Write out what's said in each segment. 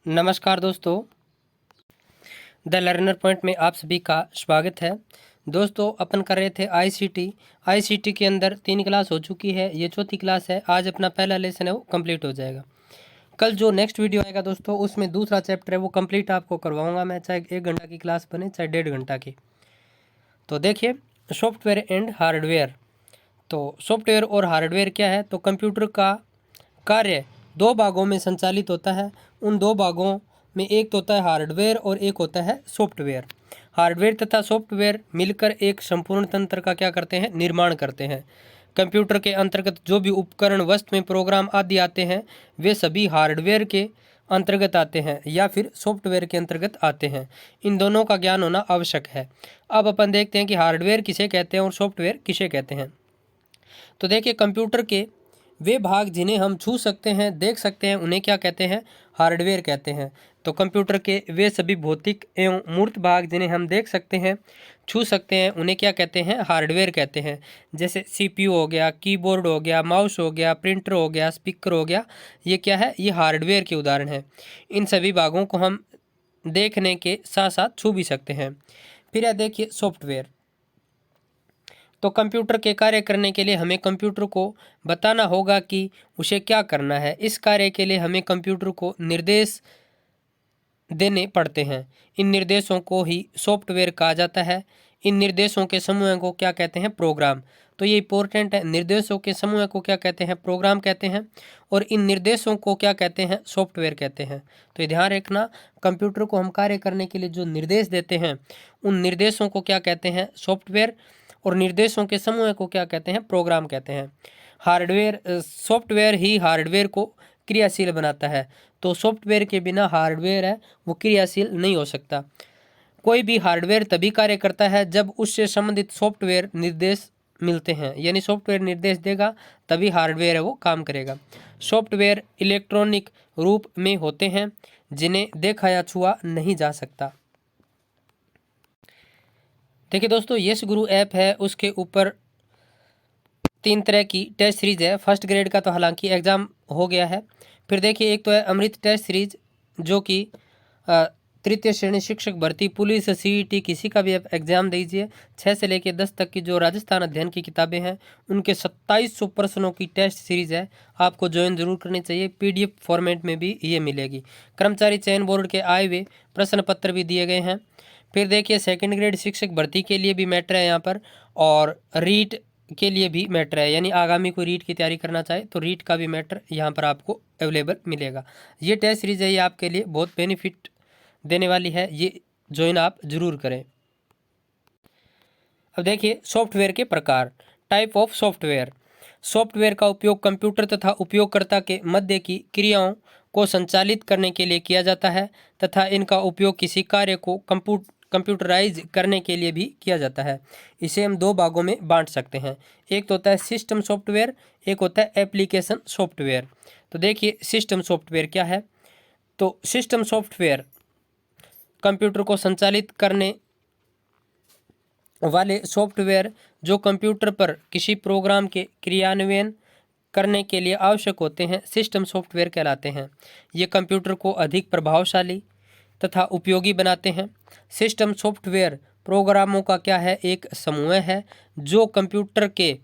नमस्कार दोस्तों, the learner point में आप सभी का स्वागत है। दोस्तों, अपन कर रहे थे आईसीटी के अंदर 3 क्लास हो चुकी है, ये चौथी क्लास है। आज अपना पहला लेसन है वो कंप्लीट हो जाएगा। कल जो नेक्स्ट वीडियो आएगा दोस्तों, उसमें दूसरा चैप्टर है वो कंप्लीट आपको करवाऊंगा मैं, चाहे 1 घंटा की क्लास बने चाहे 1.5 घंटा की। तो देखिए, सॉफ्टवेयर एंड हार्डवेयर। तो सॉफ्टवेयर और हार्डवेयर क्या है? तो कंप्यूटर का कार्य 2 भागों में संचालित होता है। उन 2 भागों में एक तो होता है हार्डवेयर और एक होता है सॉफ्टवेयर। हार्डवेयर तथा सॉफ्टवेयर मिलकर एक संपूर्ण तंत्र का क्या करते हैं? निर्माण करते हैं। कंप्यूटर के अंतर्गत जो भी उपकरण, वस्तु में प्रोग्राम आदि आते हैं, वे सभी हार्डवेयर के अंतर्गत आते हैं या फिर सॉफ्टवेयर के अंतर्गत आते हैं। इन दोनों का ज्ञान होना आवश्यक है। अब अपन देखते हैं कि हार्डवेयर किसे कहते हैं और सॉफ्टवेयर किसे कहते हैं। तो देखिए, कंप्यूटर के वे भाग जिन्हें हम छू सकते हैं, देख सकते हैं, उन्हें क्या कहते हैं? हार्डवेयर कहते हैं। तो कंप्यूटर के वे सभी भौतिक एवं मूर्त भाग जिन्हें हम देख सकते हैं, छू सकते हैं, उन्हें क्या कहते हैं? हार्डवेयर कहते हैं। जैसे सीपीयू हो गया, कीबोर्ड हो गया, माउस हो गया, प्रिंटर हो गया, स्पीकर हो गया, ये क्या है? ये हार्डवेयर के उदाहरण हैं। इन सभी भागों को हम देखने के साथ साथ छू भी सकते हैं। फिर यह देखिए सॉफ्टवेयर। तो कंप्यूटर के कार्य करने के लिए हमें कंप्यूटर को बताना होगा कि उसे क्या करना है। इस कार्य के लिए हमें कंप्यूटर को निर्देश देने पड़ते हैं। इन निर्देशों को ही सॉफ्टवेयर कहा जाता है। इन निर्देशों के समूह को क्या कहते हैं? प्रोग्राम। तो ये इंपॉर्टेंट है, निर्देशों के समूह को क्या कहते हैं? प्रोग्राम कहते हैं। और इन निर्देशों को क्या कहते हैं? सॉफ्टवेयर कहते हैं। तो ये ध्यान रखना, कंप्यूटर को हम कार्य करने के लिए जो निर्देश देते हैं, उन निर्देशों को क्या कहते हैं? सॉफ्टवेयर। और निर्देशों के समूह को क्या कहते हैं? प्रोग्राम कहते हैं। हार्डवेयर सॉफ्टवेयर ही हार्डवेयर को क्रियाशील बनाता है। तो सॉफ्टवेयर के बिना हार्डवेयर है वो क्रियाशील नहीं हो सकता। कोई भी हार्डवेयर तभी कार्य करता है जब उससे संबंधित सॉफ्टवेयर निर्देश मिलते हैं, यानी सॉफ्टवेयर निर्देश देगा तभी हार्डवेयर है वो काम करेगा। सॉफ्टवेयर इलेक्ट्रॉनिक रूप में होते हैं जिन्हें देखा या छुआ नहीं जा सकता। देखिए दोस्तों, यस गुरु ऐप है, उसके ऊपर 3 तरह की टेस्ट सीरीज है। फर्स्ट ग्रेड का तो हालांकि एग्ज़ाम हो गया है। फिर देखिए, एक तो है अमृत टेस्ट सीरीज, जो कि तृतीय श्रेणी शिक्षक भर्ती, पुलिस, सीईटी, किसी का भी आप एग्जाम दीजिए, 6 से लेकर 10 तक की जो राजस्थान अध्ययन की किताबें हैं, उनके 2700 प्रश्नों की टेस्ट सीरीज है। आपको ज्वाइन जरूर करनी चाहिए। पीडीएफ फॉर्मेट में भी ये मिलेगी। कर्मचारी चयन बोर्ड के आए हुए प्रश्न पत्र भी दिए गए हैं। फिर देखिए, सेकंड ग्रेड शिक्षक भर्ती के लिए भी मैटर है यहाँ पर, और रीट के लिए भी मैटर है, यानी आगामी कोई रीट की तैयारी करना चाहे तो रीट का भी मैटर यहाँ पर आपको अवेलेबल मिलेगा। ये टेस्ट सीरीज है, ये आपके लिए बहुत बेनिफिट देने वाली है, ये ज्वाइन आप जरूर करें। अब देखिए, सॉफ्टवेयर के प्रकार, टाइप ऑफ सॉफ्टवेयर। सॉफ्टवेयर का उपयोग कंप्यूटर तथा उपयोगकर्ता के मध्य की क्रियाओं को संचालित करने के लिए किया जाता है तथा इनका उपयोग किसी कार्य को कंप्यूटराइज करने के लिए भी किया जाता है। इसे हम 2 भागों में बांट सकते हैं। एक तो होता है सिस्टम सॉफ्टवेयर, एक होता है एप्लीकेशन सॉफ्टवेयर। तो देखिए, सिस्टम सॉफ्टवेयर क्या है? तो सिस्टम सॉफ्टवेयर कंप्यूटर को संचालित करने वाले सॉफ्टवेयर जो कंप्यूटर पर किसी प्रोग्राम के क्रियान्वयन करने के लिए आवश्यक होते हैं, सिस्टम सॉफ्टवेयर कहलाते हैं। ये कंप्यूटर को अधिक प्रभावशाली तथा उपयोगी बनाते हैं। सिस्टम सॉफ्टवेयर प्रोग्रामों का क्या है? एक समूह है जो कंप्यूटर के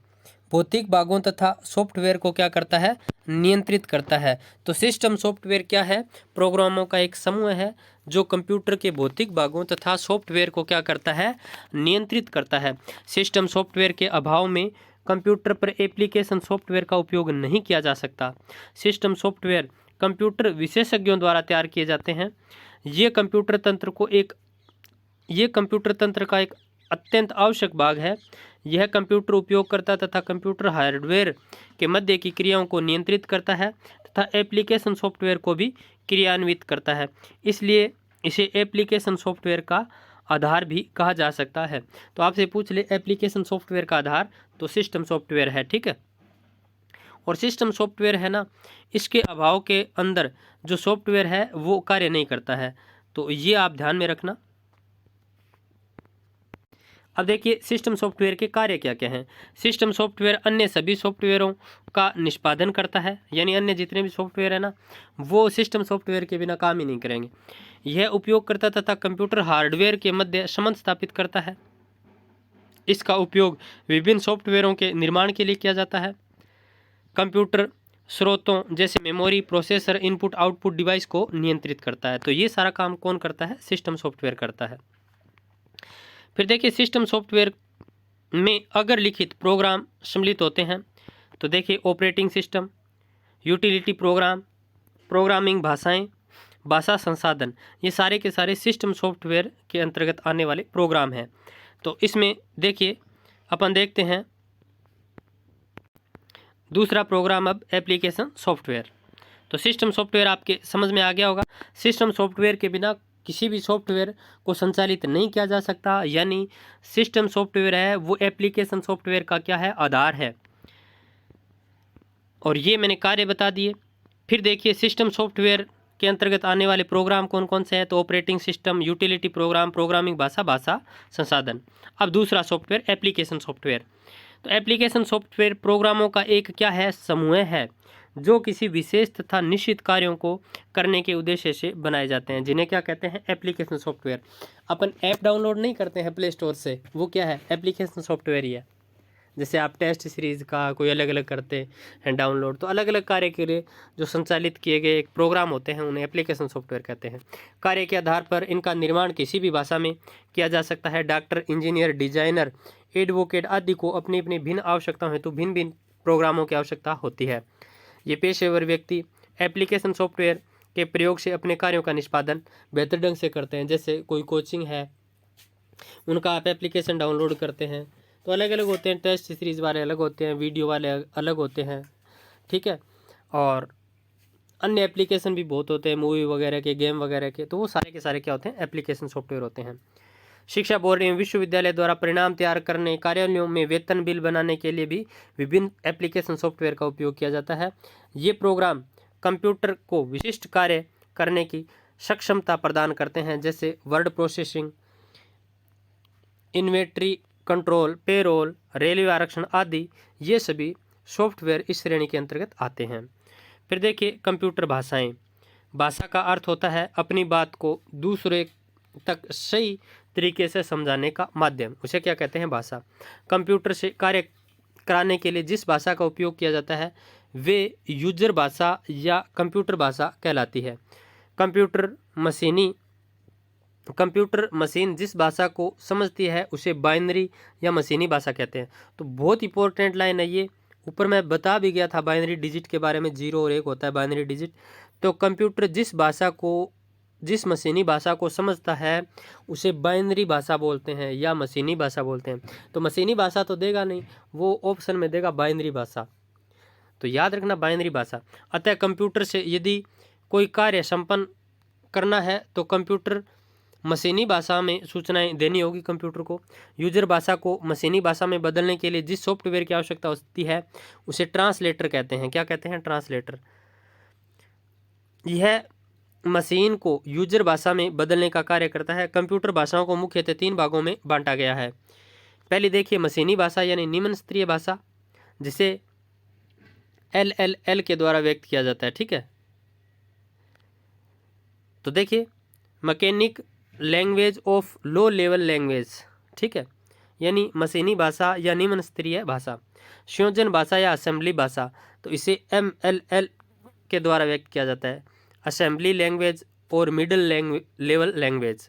भौतिक भागों तथा सॉफ्टवेयर को क्या करता है? नियंत्रित करता है। तो सिस्टम सॉफ्टवेयर क्या है? प्रोग्रामों का एक समूह है जो कंप्यूटर के भौतिक भागों तथा सॉफ्टवेयर को क्या करता है? नियंत्रित करता है। सिस्टम सॉफ्टवेयर के अभाव में कंप्यूटर पर एप्लीकेशन सॉफ्टवेयर का उपयोग नहीं किया जा सकता। सिस्टम सॉफ्टवेयर कंप्यूटर विशेषज्ञों द्वारा तैयार किए जाते हैं। ये कंप्यूटर तंत्र का एक अत्यंत आवश्यक भाग है। यह कंप्यूटर उपयोगकर्ता तथा कंप्यूटर हार्डवेयर के मध्य की क्रियाओं को नियंत्रित करता है तथा एप्लीकेशन सॉफ्टवेयर को भी क्रियान्वित करता है। इसलिए इसे एप्लीकेशन सॉफ्टवेयर का आधार भी कहा जा सकता है। तो आपसे पूछ ले एप्लीकेशन सॉफ्टवेयर का आधार, तो सिस्टम सॉफ्टवेयर है, ठीक है। और सिस्टम सॉफ्टवेयर है ना, इसके अभाव के अंदर जो सॉफ्टवेयर है वो कार्य नहीं करता है। तो ये आप ध्यान में रखना। अब देखिए सिस्टम सॉफ्टवेयर के कार्य क्या क्या हैं। सिस्टम सॉफ्टवेयर अन्य सभी सॉफ्टवेयरों का निष्पादन करता है, यानी अन्य जितने भी सॉफ्टवेयर है ना, वो सिस्टम सॉफ्टवेयर के बिना काम ही नहीं करेंगे। यह उपयोगकर्ता तथा कंप्यूटर हार्डवेयर के मध्य संबंध स्थापित करता है। इसका उपयोग विभिन्न सॉफ्टवेयरों के निर्माण के लिए किया जाता है। कंप्यूटर स्रोतों जैसे memory, processor, input output device को नियंत्रित करता है। तो ये सारा काम कौन करता है? सिस्टम सॉफ्टवेयर करता है। फिर देखिए सिस्टम सॉफ्टवेयर में अगर लिखित प्रोग्राम सम्मिलित होते हैं तो देखिए operating system, utility programme, programming भाषाएं, भाषा संसाधन, ये सारे के सारे सिस्टम सॉफ्टवेयर के अंतर्गत आने वाले प्रोग्राम हैं। तो इसमें देखिए अपन देखते हैं दूसरा प्रोग्राम अब एप्लीकेशन सॉफ्टवेयर। तो सिस्टम सॉफ्टवेयर आपके समझ में आ गया होगा। सिस्टम सॉफ्टवेयर के बिना किसी भी सॉफ्टवेयर को संचालित नहीं किया जा सकता, यानी सिस्टम सॉफ्टवेयर है वो एप्लीकेशन सॉफ्टवेयर का क्या है? आधार है। और ये मैंने कार्य बता दिए। फिर देखिए सिस्टम सॉफ्टवेयर के अंतर्गत आने वाले प्रोग्राम कौन कौन से हैं? तो operating system, utility programme, programming भाषा, भाषा संसाधन। अब दूसरा सॉफ्टवेयर एप्लीकेशन सॉफ्टवेयर। तो एप्लीकेशन सॉफ्टवेयर प्रोग्रामों का एक क्या है? समूह है, जो किसी विशेष तथा निश्चित कार्यों को करने के उद्देश्य से बनाए जाते हैं, जिन्हें क्या कहते हैं? Application software. अपन ऐप डाउनलोड नहीं करते हैं प्ले स्टोर से, वो क्या है? एप्लीकेशन सॉफ्टवेयर ही है। जैसे आप टेस्ट सीरीज़ का कोई अलग अलग करते हैं डाउनलोड, तो अलग अलग कार्य के लिए जो संचालित किए गए एक प्रोग्राम होते हैं उन्हें एप्लीकेशन सॉफ्टवेयर कहते हैं। कार्य के आधार पर इनका निर्माण किसी भी भाषा में किया जा सकता है। डॉक्टर, इंजीनियर, डिजाइनर, एडवोकेट आदि को अपनी अपनी भिन्न आवश्यकताओं हेतु भिन्न भिन्न प्रोग्रामों की आवश्यकता होती है। ये पेशेवर व्यक्ति एप्लीकेशन सॉफ्टवेयर के प्रयोग से अपने कार्यों का निष्पादन बेहतर ढंग से करते हैं। जैसे कोई कोचिंग है, उनका आप एप्लीकेशन डाउनलोड करते हैं, तो अलग अलग होते हैं। टेस्ट सीरीज़ वाले अलग होते हैं, वीडियो वाले अलग होते हैं, ठीक है। और अन्य एप्लीकेशन भी बहुत होते हैं, मूवी वगैरह के, गेम वगैरह के, तो वो सारे के सारे क्या होते हैं? एप्लीकेशन सॉफ्टवेयर होते हैं। शिक्षा बोर्ड एवं विश्वविद्यालय द्वारा परिणाम तैयार करने, कार्यालयों में वेतन बिल बनाने के लिए भी विभिन्न एप्लीकेशन सॉफ्टवेयर का उपयोग किया जाता है। ये प्रोग्राम कंप्यूटर को विशिष्ट कार्य करने की सक्षमता प्रदान करते हैं, जैसे word processing, inventory control, payroll, railway आरक्षण आदि। ये सभी सॉफ्टवेयर इस श्रेणी के अंतर्गत आते हैं। फिर देखिए कंप्यूटर भाषाएं। भाषा का अर्थ होता है अपनी बात को दूसरे तक सही तरीके से समझाने का माध्यम, उसे क्या कहते हैं? भाषा। कंप्यूटर से कार्य कराने के लिए जिस भाषा का उपयोग किया जाता है वे यूजर भाषा या कंप्यूटर भाषा कहलाती है। कंप्यूटर मशीन जिस भाषा को समझती है उसे बाइनरी या मशीनी भाषा कहते हैं। तो बहुत इंपॉर्टेंट लाइन है ये, ऊपर मैं बता भी गया था बाइनरी डिजिट के बारे में, 0 और 1 होता है बाइनरी डिजिट। तो कंप्यूटर जिस मशीनी भाषा को समझता है उसे बाइनरी भाषा बोलते हैं या मशीनी भाषा बोलते हैं। तो मशीनी भाषा तो देगा नहीं, वो ऑप्शन में देगा बाइनरी भाषा, तो याद रखना बाइनरी भाषा। अतः कंप्यूटर से यदि कोई कार्य संपन्न करना है तो कंप्यूटर मशीनी भाषा में सूचनाएं देनी होगी कंप्यूटर को। यूजर भाषा को मशीनी भाषा में बदलने के लिए जिस सॉफ्टवेयर की आवश्यकता होती है उसे ट्रांसलेटर कहते हैं। क्या कहते हैं? ट्रांसलेटर। यह मशीन को यूजर भाषा में बदलने का कार्य करता है। कंप्यूटर भाषाओं को मुख्यतः 3 भागों में बांटा गया है। पहले देखिए मशीनी भाषा यानी निम्न स्तरीय भाषा, जिसे LLL के द्वारा व्यक्त किया जाता है, ठीक है। तो देखिए mechanic language of low level language, ठीक है, यानी मशीनी भाषा या निम्न स्तरीय भाषा। संयोजन भाषा या असेंबली भाषा, तो इसे MLL के द्वारा व्यक्त किया जाता है। असेंबली लैंग्वेज और मिडिल लेवल लैंग्वेज।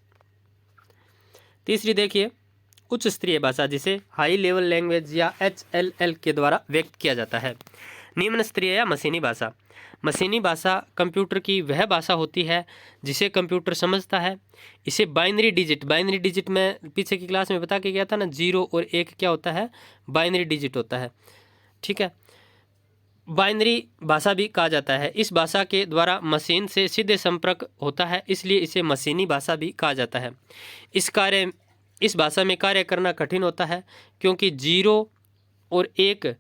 तीसरी देखिए उच्च स्तरीय भाषा, जिसे हाई लेवल लैंग्वेज या HLL के द्वारा व्यक्त किया जाता है। निम्न स्तरीय या मशीनी भाषा। मशीनी भाषा कंप्यूटर की वह भाषा होती है जिसे कंप्यूटर समझता है। इसे बाइनरी डिजिट में पीछे की क्लास में बता के गया था ना, 0 और 1 क्या होता है? बाइनरी डिजिट होता है, ठीक है। बाइनरी भाषा भी कहा जाता है। इस भाषा के द्वारा मशीन से सीधे संपर्क होता है, इसलिए इसे मशीनी भाषा भी कहा जाता है। इस भाषा में कार्य करना कठिन होता है क्योंकि 0 और 1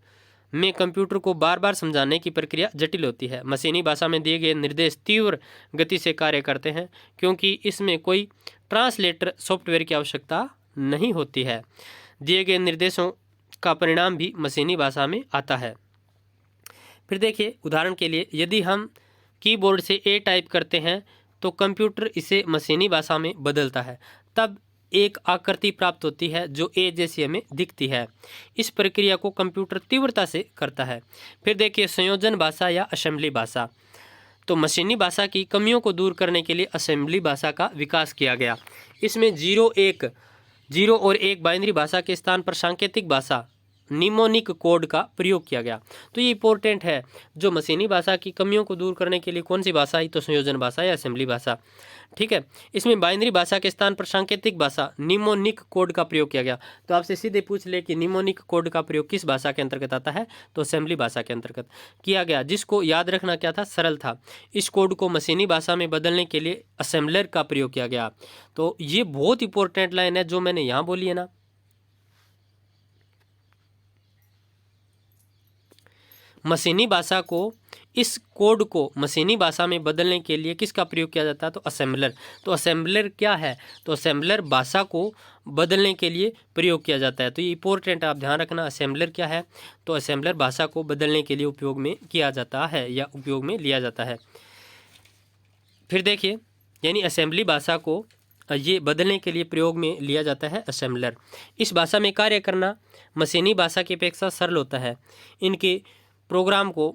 में कंप्यूटर को बार बार समझाने की प्रक्रिया जटिल होती है। मशीनी भाषा में दिए गए निर्देश तीव्र गति से कार्य करते हैं क्योंकि इसमें कोई ट्रांसलेटर सॉफ्टवेयर की आवश्यकता नहीं होती है। दिए गए निर्देशों का परिणाम भी मशीनी भाषा में आता है। फिर देखिए उदाहरण के लिए यदि हम कीबोर्ड से ए टाइप करते हैं तो कंप्यूटर इसे मशीनी भाषा में बदलता है, तब एक आकृति प्राप्त होती है जो ए जैसी हमें दिखती है। इस प्रक्रिया को कंप्यूटर तीव्रता से करता है। फिर देखिए संयोजन भाषा या असेंबली भाषा। तो मशीनी भाषा की कमियों को दूर करने के लिए असेंबली भाषा का विकास किया गया। इसमें जीरो और एक बाइनरी भाषा के स्थान पर सांकेतिक भाषा निमोनिक कोड का प्रयोग किया गया। तो ये इंपॉर्टेंट है। जो मशीनी भाषा की कमियों को दूर करने के लिए कौन सी भाषा आई, तो संयोजन भाषा या असेंबली भाषा। ठीक है, इसमें बाइनरी भाषा के स्थान पर सांकेतिक भाषा निमोनिक कोड का प्रयोग किया गया। तो आपसे सीधे पूछ ले कि निमोनिक कोड का प्रयोग किस भाषा के अंतर्गत आता है, तो असेंबली भाषा के अंतर्गत किया गया, जिसको याद रखना क्या था, सरल था। इस कोड को मशीनी भाषा में बदलने के लिए असेंबलर का प्रयोग किया गया। तो ये बहुत इंपॉर्टेंट लाइन है जो मैंने यहाँ बोली है ना। मशीनी भाषा को, इस कोड को मशीनी भाषा में बदलने के लिए किसका प्रयोग किया जाता है, तो असेंबलर। तो असेंबलर क्या है, तो असेंबलर भाषा को बदलने के लिए प्रयोग किया जाता है। तो ये इंपॉर्टेंट, आप ध्यान रखना। असेंबलर क्या है, तो असेंबलर भाषा को बदलने के लिए उपयोग में किया जाता है या उपयोग में लिया जाता है। फिर देखिए यानी असेंबली भाषा को ये बदलने के लिए प्रयोग में लिया जाता है असेंबलर। इस भाषा में कार्य करना मशीनी भाषा की अपेक्षा सरल होता है। इनके प्रोग्राम को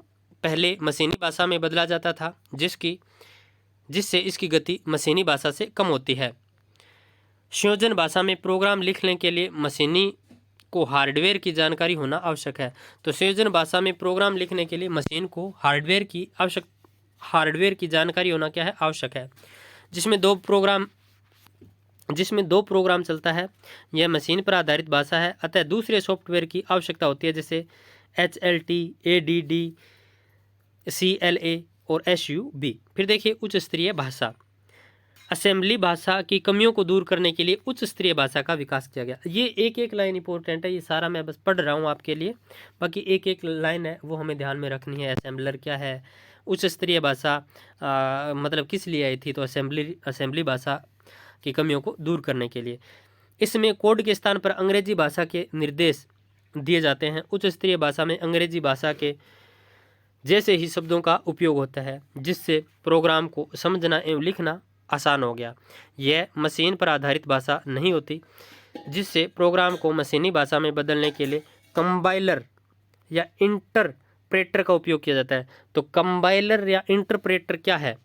पहले मशीनी भाषा में बदला जाता था, जिससे इसकी गति मशीनी भाषा से कम होती है। संयोजन भाषा में प्रोग्राम लिखने के लिए मशीनी को हार्डवेयर की जानकारी होना आवश्यक है। तो संयोजन भाषा में प्रोग्राम लिखने के लिए मशीन को हार्डवेयर की जानकारी होना क्या है, आवश्यक है। जिसमें दो प्रोग्राम चलता है। यह मशीन पर आधारित भाषा है, अतः दूसरे सॉफ्टवेयर की आवश्यकता होती है, जैसे HLT, ADD, CLA और SUB। फिर देखिए उच्च स्तरीय भाषा। असेंबली भाषा की कमियों को दूर करने के लिए उच्च स्तरीय भाषा का विकास किया गया। ये एक एक लाइन इंपॉर्टेंट है, ये सारा मैं बस पढ़ रहा हूँ आपके लिए, बाकी एक एक लाइन है वो हमें ध्यान में रखनी है। असेंबलर क्या है, उच्च स्तरीय भाषा मतलब किस लिए आई थी, तो असेंबली भाषा की कमियों को दूर करने के लिए। इसमें कोड के स्थान पर अंग्रेजी भाषा के निर्देश दिए जाते हैं। उच्च स्तरीय भाषा में अंग्रेजी भाषा के जैसे ही शब्दों का उपयोग होता है, जिससे प्रोग्राम को समझना एवं लिखना आसान हो गया। यह मशीन पर आधारित भाषा नहीं होती, जिससे प्रोग्राम को मशीनी भाषा में बदलने के लिए कंपाइलर या इंटरप्रेटर का उपयोग किया जाता है। तो कंपाइलर या इंटरप्रेटर क्या है,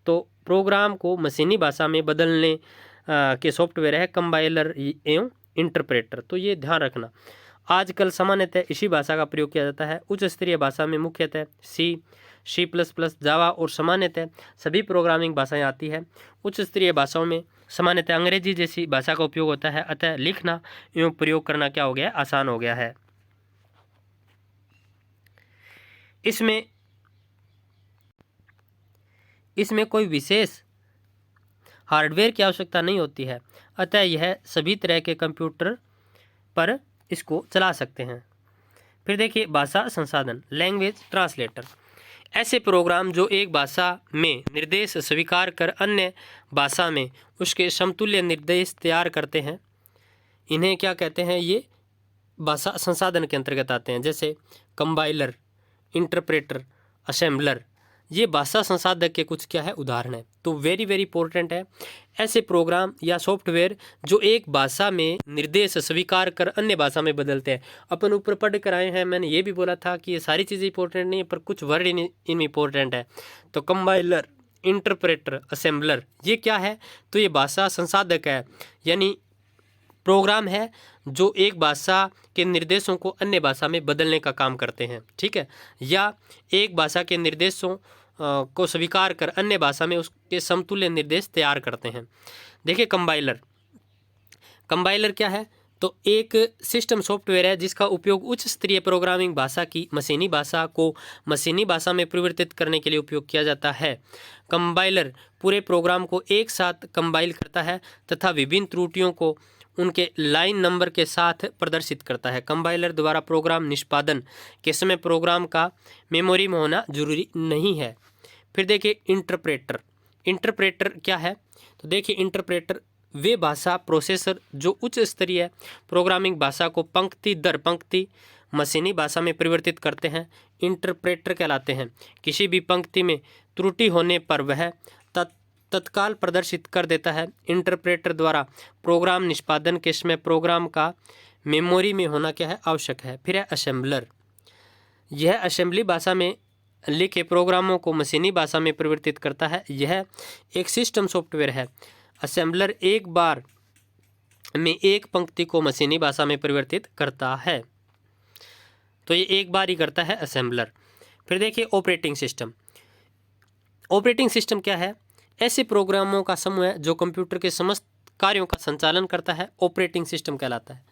तो प्रोग्राम को मशीनी भाषा में बदलने के सॉफ्टवेयर है कंपाइलर एवं इंटरप्रेटर। तो ये ध्यान रखना। आजकल सामान्यतः इसी भाषा का प्रयोग किया जाता है। उच्च स्तरीय भाषा में मुख्यतः C++, जावा और सामान्यतः सभी प्रोग्रामिंग भाषाएं आती है। उच्च स्तरीय भाषाओं में सामान्यतः अंग्रेजी जैसी भाषा का उपयोग होता है, अतः लिखना एवं प्रयोग करना क्या हो गया, आसान हो गया है। इसमें कोई विशेष हार्डवेयर की आवश्यकता नहीं होती है, अतः यह सभी तरह के कंप्यूटर पर इसको चला सकते हैं। फिर देखिए भाषा संसाधन, लैंग्वेज ट्रांसलेटर। ऐसे प्रोग्राम जो एक भाषा में निर्देश स्वीकार कर अन्य भाषा में उसके समतुल्य निर्देश तैयार करते हैं, इन्हें क्या कहते हैं, ये भाषा संसाधन के अंतर्गत आते हैं। जैसे कंपाइलर, इंटरप्रेटर, असेंबलर, ये भाषा संसाधक के कुछ क्या है, उदाहरण है। तो वेरी इंपॉर्टेंट है। ऐसे प्रोग्राम या सॉफ्टवेयर जो एक भाषा में निर्देश स्वीकार कर अन्य भाषा में बदलते हैं। अपन ऊपर पढ़ कर आए हैं, मैंने ये भी बोला था कि ये सारी चीज़ें इंपॉर्टेंट नहीं है, पर कुछ वर्ड इनमें इंपॉर्टेंट है। तो कंपाइलर, इंटरप्रेटर, असेंबलर, ये क्या है, तो ये भाषा संसाधक है, यानी प्रोग्राम है जो एक भाषा के निर्देशों को अन्य भाषा में बदलने का काम करते हैं। ठीक है, या एक भाषा के निर्देशों को स्वीकार कर अन्य भाषा में उसके समतुल्य निर्देश तैयार करते हैं। देखिए कंपाइलर क्या है, तो एक सिस्टम सॉफ्टवेयर है जिसका उपयोग उच्च स्तरीय प्रोग्रामिंग भाषा की मशीनी भाषा को मशीनी भाषा में परिवर्तित करने के लिए उपयोग किया जाता है। कंपाइलर पूरे प्रोग्राम को एक साथ कंपाइल करता है तथा विभिन्न त्रुटियों को उनके लाइन नंबर के साथ प्रदर्शित करता है। कंपाइलर द्वारा प्रोग्राम निष्पादन के समय प्रोग्राम का मेमोरी में होना जरूरी नहीं है। फिर देखिए इंटरप्रेटर क्या है, तो देखिए इंटरप्रेटर वे भाषा प्रोसेसर जो उच्च स्तरीय प्रोग्रामिंग भाषा को पंक्ति दर पंक्ति मशीनी भाषा में परिवर्तित करते हैं इंटरप्रेटर कहलाते हैं। किसी भी पंक्ति में त्रुटि होने पर वह तत्काल प्रदर्शित कर देता है। इंटरप्रेटर द्वारा प्रोग्राम निष्पादन के समय प्रोग्राम का मेमोरी में होना क्या है, आवश्यक है। फिर है असेंबलर। यह असेंबली भाषा में लिखे प्रोग्रामों को मशीनी भाषा में परिवर्तित करता है। यह एक सिस्टम सॉफ्टवेयर है। असेंबलर एक बार में एक पंक्ति को मशीनी भाषा में परिवर्तित करता है, तो ये एक बार ही करता है असेंबलर। फिर देखिए ऑपरेटिंग सिस्टम। ऑपरेटिंग सिस्टम क्या है? ऐसे प्रोग्रामों का समूह है जो कंप्यूटर के समस्त कार्यों का संचालन करता है, ऑपरेटिंग सिस्टम कहलाता है।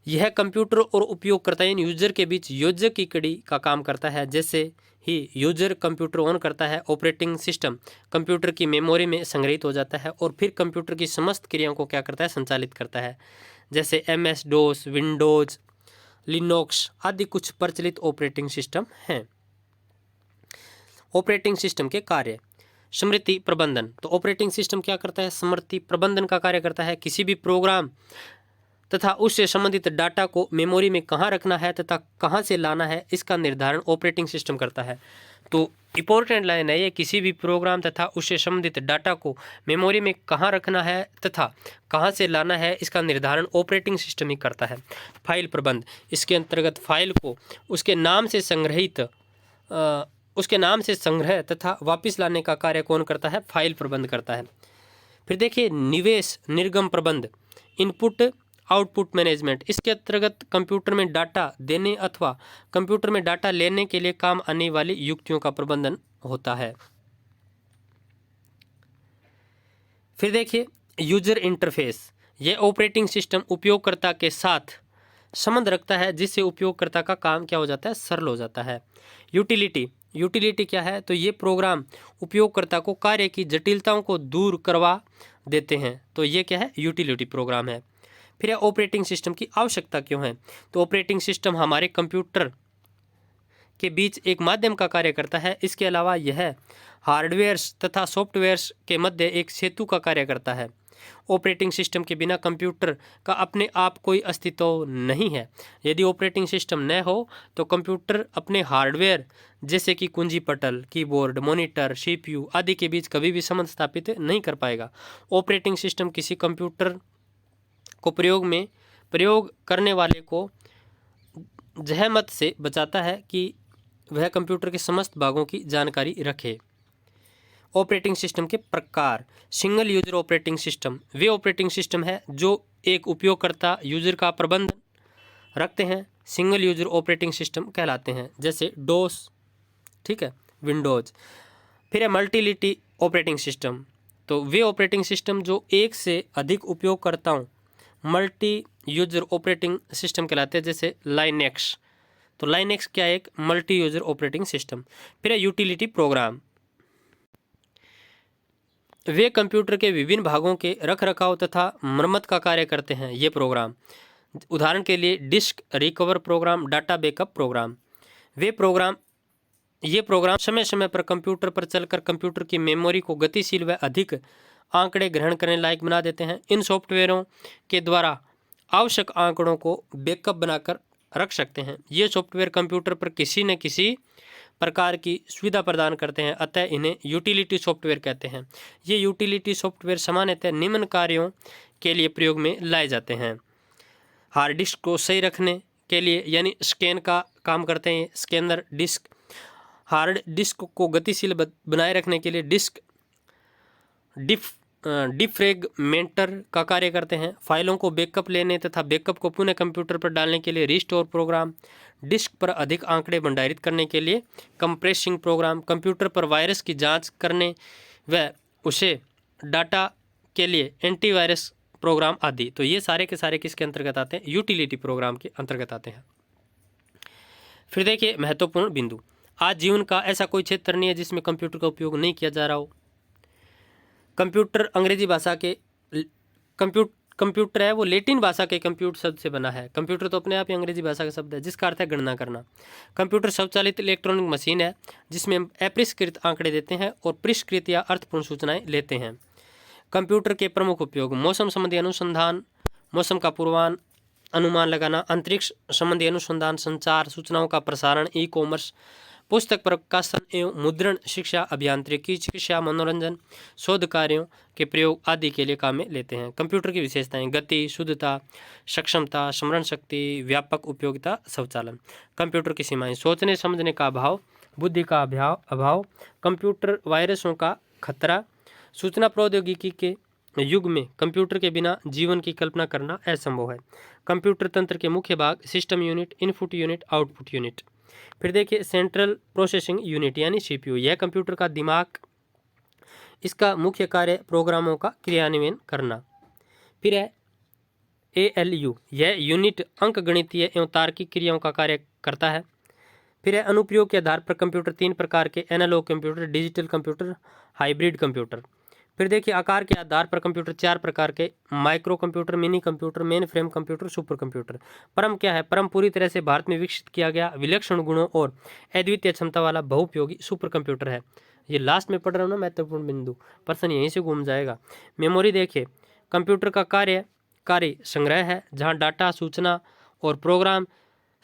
यह कंप्यूटर और उपयोगकर्ता यानी यूजर के बीच योजक की कड़ी का काम करता है। जैसे ही यूजर कंप्यूटर ऑन करता है, ऑपरेटिंग सिस्टम कंप्यूटर की मेमोरी में संग्रहित हो जाता है और फिर कंप्यूटर की समस्त क्रियाओं को क्या करता है, संचालित करता है। जैसे MS DOS, विंडोज, लिनक्स आदि कुछ प्रचलित ऑपरेटिंग सिस्टम हैं। ऑपरेटिंग सिस्टम के कार्य। स्मृति प्रबंधन। तो ऑपरेटिंग सिस्टम क्या करता है? स्मृति प्रबंधन का कार्य करता है। किसी भी प्रोग्राम तथा उससे संबंधित डाटा को मेमोरी में कहाँ रखना है तथा कहाँ से लाना है, इसका निर्धारण ऑपरेटिंग सिस्टम करता है। तो इंपॉर्टेंट लाइन है ये, किसी भी प्रोग्राम तथा उससे संबंधित डाटा को मेमोरी में कहाँ रखना है तथा कहाँ से लाना है, इसका निर्धारण ऑपरेटिंग सिस्टम ही करता है। फाइल प्रबंध। इसके अंतर्गत फाइल को उसके नाम से संग्रह तथा वापस लाने का कार्य कौन करता है? फाइल प्रबंध करता है। फिर देखिए निवेश निर्गम प्रबंध, इनपुट आउटपुट मैनेजमेंट। इसके अंतर्गत कंप्यूटर में डाटा देने अथवा कंप्यूटर में डाटा लेने के लिए काम आने वाली युक्तियों का प्रबंधन होता है। फिर देखिए यूजर इंटरफेस। यह ऑपरेटिंग सिस्टम उपयोगकर्ता के साथ संबंध रखता है, जिससे उपयोगकर्ता का काम क्या हो जाता है? सरल हो जाता है। यूटिलिटी। यूटिलिटी क्या है? तो ये प्रोग्राम उपयोगकर्ता को कार्य की जटिलताओं को दूर करवा देते हैं, तो ये क्या है? यूटिलिटी प्रोग्राम है। फिर ऑपरेटिंग सिस्टम की आवश्यकता क्यों है? तो ऑपरेटिंग सिस्टम हमारे कंप्यूटर के बीच एक माध्यम का कार्य करता है। इसके अलावा यह हार्डवेयर्स तथा सॉफ्टवेयर्स के मध्य एक सेतु का कार्य करता है। ऑपरेटिंग सिस्टम के बिना कंप्यूटर का अपने आप कोई अस्तित्व नहीं है। यदि ऑपरेटिंग सिस्टम न हो तो कंप्यूटर अपने हार्डवेयर जैसे कि कुंजी पटल, कीबोर्ड, मॉनिटर, CPU आदि के बीच कभी भी संबंध स्थापित नहीं कर पाएगा। ऑपरेटिंग सिस्टम किसी कंप्यूटर को प्रयोग करने वाले को जहमत से बचाता है कि वह कंप्यूटर के समस्त भागों की जानकारी रखे। ऑपरेटिंग सिस्टम के प्रकार। सिंगल यूजर ऑपरेटिंग सिस्टम वे ऑपरेटिंग सिस्टम है जो एक उपयोगकर्ता यूजर का प्रबंध रखते हैं, सिंगल यूजर ऑपरेटिंग सिस्टम कहलाते हैं। जैसे डोस, ठीक है, विंडोज। फिर है मल्टीलिटी ऑपरेटिंग सिस्टम। तो वे ऑपरेटिंग सिस्टम जो एक से अधिक उपयोगकर्ताओं मल्टी यूजर ऑपरेटिंग सिस्टम कहलाते हैं। जैसे लाइनेक्स। तो लाइनेक्स क्या है? एक मल्टी यूजर ऑपरेटिंग सिस्टम। फिर है यूटिलिटी प्रोग्राम। वे कंप्यूटर के विभिन्न भागों के रखरखाव तथा मरम्मत का कार्य करते हैं। ये प्रोग्राम उदाहरण के लिए disk recover program, data backup program. ये प्रोग्राम समय समय पर कंप्यूटर पर चलकर कंप्यूटर की मेमोरी को गतिशील व अधिक आंकड़े ग्रहण करने लायक बना देते हैं। इन सॉफ्टवेयरों के द्वारा आवश्यक आंकड़ों को बैकअप बनाकर रख सकते हैं। ये सॉफ्टवेयर कंप्यूटर पर किसी न किसी प्रकार की सुविधा प्रदान करते हैं, अतः इन्हें यूटिलिटी सॉफ्टवेयर कहते हैं। ये यूटिलिटी सॉफ्टवेयर सामान्यतः निम्न कार्यों के लिए प्रयोग में लाए जाते हैं। हार्ड डिस्क को सही रखने के लिए यानी स्कैन का काम करते हैं। Scanner disc. हार्ड डिस्क को गतिशील बनाए रखने के लिए डिस्क डिफ्रेगमेंटर का कार्य करते हैं। फाइलों को बैकअप लेने तथा बैकअप को पुनः कंप्यूटर पर डालने के लिए रिस्टोर प्रोग्राम। डिस्क पर अधिक आंकड़े भंडारित करने के लिए कंप्रेसिंग प्रोग्राम। कंप्यूटर पर वायरस की जांच करने व उसे डाटा के लिए एंटीवायरस प्रोग्राम आदि। तो ये सारे के सारे किसके अंतर्गत आते हैं? यूटिलिटी प्रोग्राम के अंतर्गत आते हैं। फिर देखिए महत्वपूर्ण बिंदु। आज जीवन का ऐसा कोई क्षेत्र नहीं है जिसमें कंप्यूटर का उपयोग नहीं किया जा रहा हो। कंप्यूटर अंग्रेजी भाषा के कंप्यूटर है वो लैटिन भाषा के कंप्यूट शब्द से बना है। कंप्यूटर तो अपने आप ही अंग्रेजी भाषा का शब्द है जिसका अर्थ है गणना करना। कंप्यूटर स्वचालित इलेक्ट्रॉनिक मशीन है जिसमें अपरिष्कृत आंकड़े देते हैं और परिष्कृत या अर्थपूर्ण सूचनाएं लेते हैं। कंप्यूटर के प्रमुख उपयोग: मौसम संबंधी अनुसंधान, मौसम का अनुमान लगाना, अंतरिक्ष संबंधी अनुसंधान, संचार, सूचनाओं का प्रसारण, ई कॉमर्स, पुस्तक प्रकाशन एवं मुद्रण, शिक्षा, अभियांत्रिकी, चिकित्सा, मनोरंजन, शोध कार्यों के प्रयोग आदि के लिए काम में लेते हैं। कंप्यूटर की विशेषताएं: गति, शुद्धता, सक्षमता, स्मरण शक्ति, व्यापक उपयोगिता, स्वचालन। कंप्यूटर की सीमाएं: सोचने समझने का अभाव, बुद्धि का अभाव, कंप्यूटर वायरसों का खतरा, सूचना प्रौद्योगिकी के युग में कंप्यूटर के बिना जीवन की कल्पना करना असंभव है। कंप्यूटर तंत्र के मुख्य भाग: system unit, input unit, output unit. फिर देखिए सेंट्रल प्रोसेसिंग यूनिट यानी सीपीयू, यह कंप्यूटर का दिमाग, इसका मुख्य कार्य प्रोग्रामों का क्रियान्वयन करना। फिर है एएलयू, यह यूनिट अंकगणितीय एवं तार्किक क्रियाओं का कार्य करता है। फिर है अनुप्रयोग के आधार पर कंप्यूटर 3 प्रकार के: analog computer, digital computer, hybrid computer. फिर देखिए आकार के आधार पर कंप्यूटर 4 प्रकार के: micro computer, mini computer, main frame computer, super computer. परम क्या है? परम पूरी तरह से भारत में विकसित किया गया विलक्षण गुणों और अद्वितीय क्षमता वाला बहुउपयोगी सुपर कंप्यूटर है। ये लास्ट में पढ़ रहा हूँ ना, महत्वपूर्ण बिंदु, प्रश्न यहीं से घूम जाएगा। मेमोरी देखिए, कंप्यूटर का कार्य संग्रह है, जहाँ डाटा, सूचना और प्रोग्राम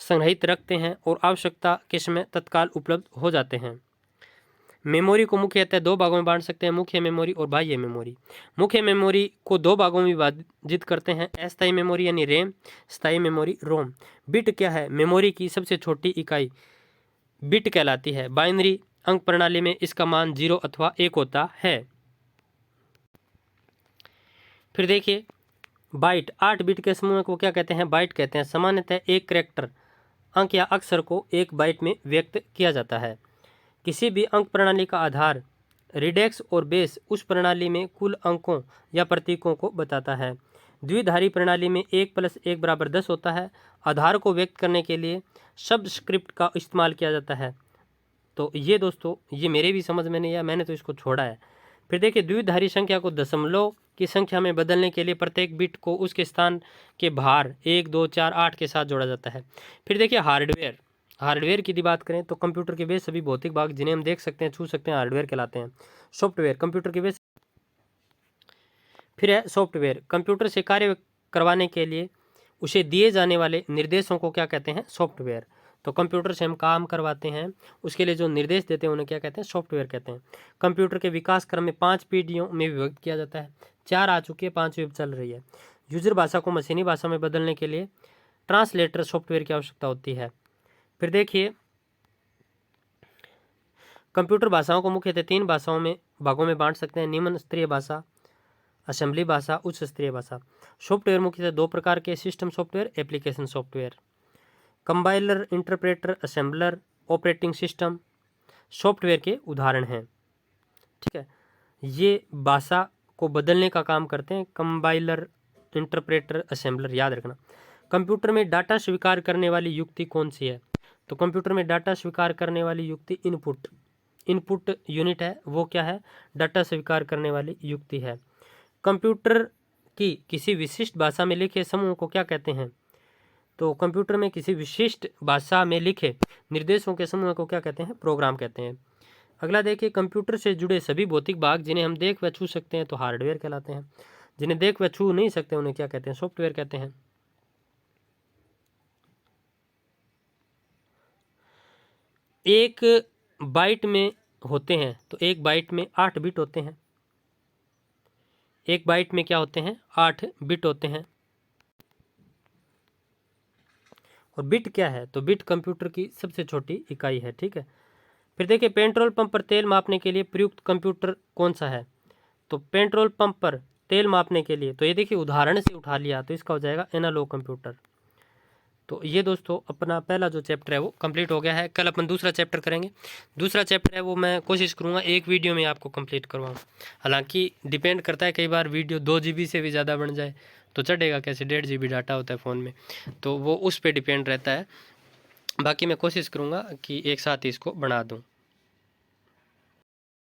संग्रहित रखते हैं और आवश्यकता के समय तत्काल उपलब्ध हो जाते हैं। मेमोरी को मुख्यतः 2 भागों में बांट सकते हैं: मुख्य मेमोरी और बाह्य मेमोरी। मुख्य मेमोरी को 2 भागों में विभाजित करते हैं: अस्थायी मेमोरी यानी रैम, स्थायी मेमोरी रोम। बिट क्या है? मेमोरी की सबसे छोटी इकाई बिट कहलाती है। बाइनरी अंक प्रणाली में इसका मान 0 अथवा 1 होता है। फिर देखिए बाइट, 8 बिट के समूह को क्या कहते हैं? बाइट कहते हैं। सामान्यतः एक कैरेक्टर, अंक या अक्षर को 1 बाइट में व्यक्त किया जाता है। किसी भी अंक प्रणाली का आधार, रिडेक्स और बेस उस प्रणाली में कुल अंकों या प्रतीकों को बताता है। द्विधारी प्रणाली में 1 + 1 = 10 होता है। आधार को व्यक्त करने के लिए शब्द स्क्रिप्ट का इस्तेमाल किया जाता है। तो ये दोस्तों, ये मेरे भी समझ में नहीं आया, मैंने तो इसको छोड़ा है। फिर देखिए द्विधारी संख्या को दशमलव की संख्या में बदलने के लिए प्रत्येक बिट को उसके स्थान के भार 1, 2, 4, 8 के साथ जोड़ा जाता है। फिर देखिए हार्डवेयर की यदि बात करें तो कंप्यूटर के वे सभी भौतिक भाग जिन्हें हम देख सकते हैं, छू सकते हैं, हार्डवेयर कहलाते हैं। सॉफ्टवेयर, कंप्यूटर के वे। फिर है सॉफ्टवेयर, कंप्यूटर से कार्य करवाने के लिए उसे दिए जाने वाले निर्देशों को क्या कहते हैं? सॉफ्टवेयर। तो कंप्यूटर से हम काम करवाते हैं, उसके लिए जो निर्देश देते हैं उन्हें क्या कहते हैं? सॉफ्टवेयर कहते हैं। कंप्यूटर के विकास क्रम में 5 पीढ़ियों में विभक्त किया जाता है। 4 आ चुकी है, 5वीं चल रही है। यूजर भाषा को मशीनी भाषा में बदलने के लिए ट्रांसलेटर सॉफ्टवेयर की आवश्यकता होती है। फिर देखिए कंप्यूटर भाषाओं को मुख्यतः 3 भागों में बांट सकते हैं: निम्न स्तरीय भाषा, असेंबली भाषा, उच्च स्तरीय भाषा। सॉफ्टवेयर मुख्यतः 2 प्रकार के: system software, application software. Compiler, interpreter, assembler, operating system software के उदाहरण हैं। ठीक है, ये भाषा को बदलने का काम करते हैं। कंपाइलर, इंटरप्रेटर, असेंबलर, याद रखना। कंप्यूटर में डाटा स्वीकार करने वाली युक्ति कौन सी है? तो कंप्यूटर में डाटा स्वीकार करने वाली युक्ति इनपुट यूनिट है। वो क्या है? डाटा स्वीकार करने वाली युक्ति है। कंप्यूटर की किसी विशिष्ट भाषा में लिखे समूह को क्या कहते हैं? तो कंप्यूटर में किसी विशिष्ट भाषा में लिखे निर्देशों के समूह को क्या कहते हैं? प्रोग्राम कहते हैं। अगला देखिए कंप्यूटर से जुड़े सभी भौतिक भाग जिन्हें हम देख व छू सकते हैं तो हार्डवेयर कहलाते हैं। जिन्हें देख व छू नहीं सकते उन्हें क्या कहते हैं? सॉफ्टवेयर कहते हैं। एक बाइट में होते हैं तो एक बाइट में 8 बिट होते हैं। एक बाइट में क्या होते हैं? 8 बिट होते हैं। और बिट क्या है? तो बिट कंप्यूटर की सबसे छोटी इकाई है। ठीक है, फिर देखिए पेट्रोल पंप पर तेल मापने के लिए प्रयुक्त कंप्यूटर कौन सा है? तो पेट्रोल पंप पर तेल मापने के लिए, तो ये देखिए उदाहरण से उठा लिया, तो इसका हो जाएगा एनालॉग कंप्यूटर। तो ये दोस्तों अपना पहला जो चैप्टर है वो कंप्लीट हो गया है। कल अपन दूसरा चैप्टर करेंगे। दूसरा चैप्टर है वो मैं कोशिश करूँगा एक वीडियो में आपको कंप्लीट करवाऊँ। हालांकि डिपेंड करता है, कई बार वीडियो 2 GB से भी ज़्यादा बन जाए तो चढ़ेगा कैसे? 1.5 GB डाटा होता है फ़ोन में, तो वो उस पर डिपेंड रहता है। बाकी मैं कोशिश करूँगा कि एक साथ ही इसको बना दूँ।